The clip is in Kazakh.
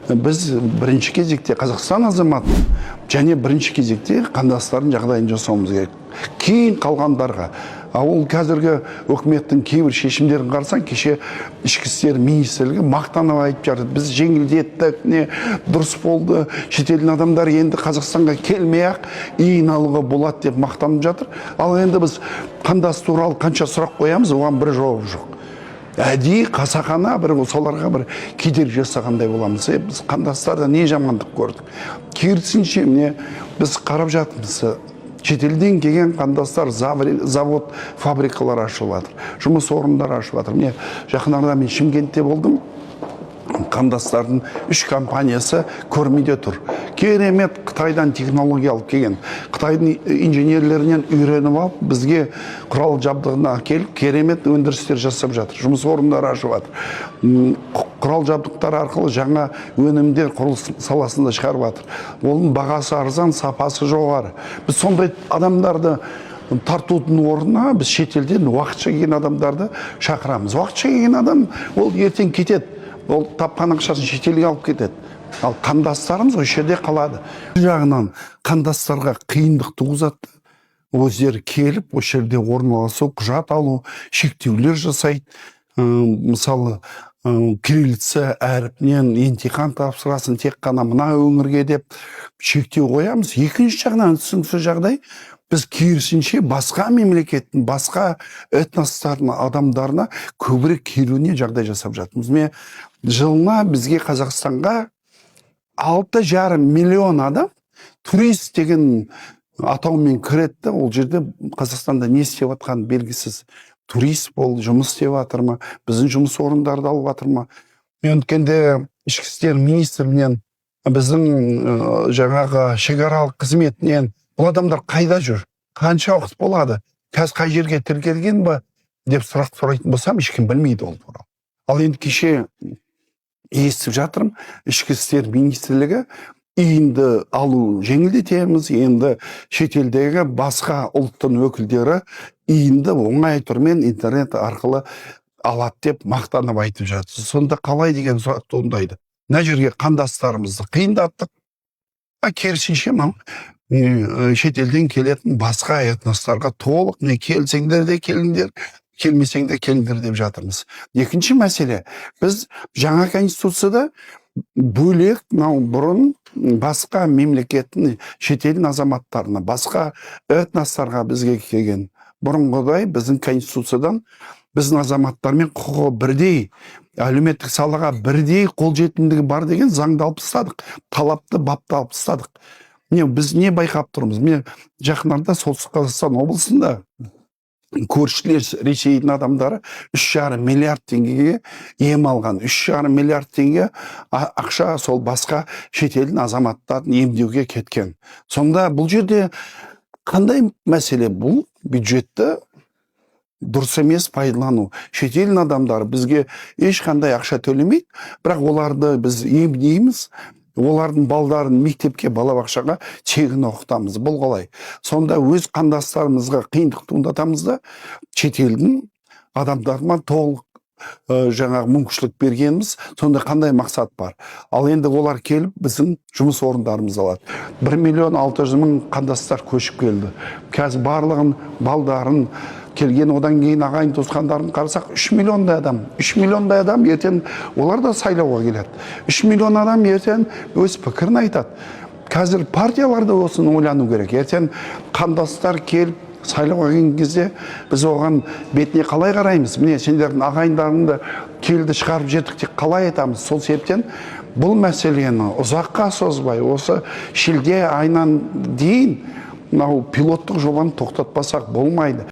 біз бірінші кезекте Қазақстан азаматы және бірінші кезекте қандастардың жағдайын жасауымыз керек. Кейін қалғандарға, ол қазіргі үкіметтің кейбір шешімдерін қарасаң, кеше ішкі істер министрлігі мақтанып айтып жатыр. Біз жеңілдеттік, дұрыс болды, шетелдің адамдар енді Қазақстанға келмей-ақ ем алуға болады деп мақтанып жатыр. Ал енді біз қандас туралы қанша сұрақ қоямыз, оған бір жауап жоқ. Әдейі қасақана бір соларға бір кедергі жасағандай боламыз. Біз қандастарда не жамандық көрдік. Керісінше біз қарап жатырмыз. Шетелден келген қандастар завод, фабрикалар ашылып жатыр. Жұмыс орындары ашылып жатыр. Міне жақындарда мен Шымкентте болдым. Қандастардың 3 компаниясы көрмеде тұр. Керемет Қытайдан технология алып келген. Қытайдың инженерлерінен үйреніп алып, бізге құрал жабдығына келіп, керемет өндірістер жасап жатыр. Жұмыс орындары ашып жатыр. Құрал жабдықтар арқылы жаңа өнімдер құрылыс саласында шығарып жатыр. Оның бағасы арзан, сапасы жоғары. Біз сондай адамдарды тартудың орнына біз шетелден уақытша келген адамдарды шақырамыз. Уақытша келген адам ол ертең кетеді. Ол тапқан ақшасын шетелге алып кетеді. Ал қандастарымыз осы жерде қалады. Бір жағынан қандастарға қиындық туғызады. Өздері келіп, осы жерде орналасу, құжат алу, шектеулер жасайды. Мысалы, кириллица әріпінен емтихан тапсырасын тек қана мына өңірге деп шектеу қоямыз. Екінші жағынан түсініксіз жағдай, біз керісінше басқа мемлекеттің, басқа этностардың адамдарына көбірек келуіне жағдай жасап жатырмыз. Жылына бізге Қазақстанға 6,5 миллион адам турист деген атаумен кіреді. Ол жерде Қазақстанда не істеп жатқан белгісіз. Турист болып жұмыс істеп жатыр ма, біздің жұмыс орындарды алып жатыр ма. Мен өткенде ішкі істер министрінен, біздің жаңағы шекаралық қызметінен бұл адамдар қайда жүр? Қанша уақыт болады? Қазір қай жерге тіркелген ба деп сұрақ сұрайтын болсам, ешкім білмейді ол туралы. Ал енді кеше естіп жатырмын, ішкі істер министрлігі үйінді алу жеңілдетеміз, енді шетелдегі басқа ұлттың өкілдері үйінді оңай түрмен интернет арқылы алады деп мақтанып айтып жатыр. Сонда қалай деген сұрақ туындайды. Мына жерге қандастарымызды қиындаттық. Керісінше шетелден келетін басқа этностарға толық келсеңдер де келіңдер, келмесең де келіңдер деп жатырмыз. Екінші мәселе, біз жаңа конституцияда бөлек бұрын басқа мемлекеттің шетелдің азаматтарына, басқа этностарға бізге келген бұрынғыдай біздің конституциядан біздің азаматтармен құқығы бірдей, әлеуметтік салаға бірдей қолжетімдігі бар деген заңды алып тастадық, талапты бапты алып тастадық. Біз не байқап тұрмыз? Мен жақындарда Солтүстік Қазақстан облысында көршілес Ресейдің адамдары 3,5 миллиард теңгеге ем алған. 3,5 миллиард теңге ақша сол басқа шетелдің азаматтарын емдеуге кеткен. Сонда бұл жерде қандай мәселе? Бұл бюджетті дұрыс емес пайдалану. Шетелдің адамдары бізге ешқандай ақша төлемейді, бірақ оларды біз емдейміз. Олардың балдарын мектепке, балабақшаға тегін оқытамыз. Бұл қалай? Сонда өз қандастарымызға қиындық туындатамыз да, шетелдің адамдарына толық жаңағы мүмкіншілік бергеніміз, сонда қандай мақсат бар? Ал енді олар келіп біздің жұмыс орындарымыз алады. 1,6 миллион қандастар көшіп келді. Қазір барлығын балдарын келген, одан кейін ағайын туысқандарын қарасақ 3 миллиондай адам. 3 миллиондай адам ертең олар да сайлауға келеді. 3 миллион адам ертең өз пікірін айтады. Қазір партияларда осыны ойлану керек. Ертең қандастар келіп сайлауға келген кезде біз оған бетіне қалай қараймыз? Міне сендердің ағайындарыңды келді шығарып жеттік деп қалай айтамыз? Сол себептен бұл мәселені ұзаққа созбай, осы шілде айынан дейін пилоттық жобаны тоқтатпасақ болмайды.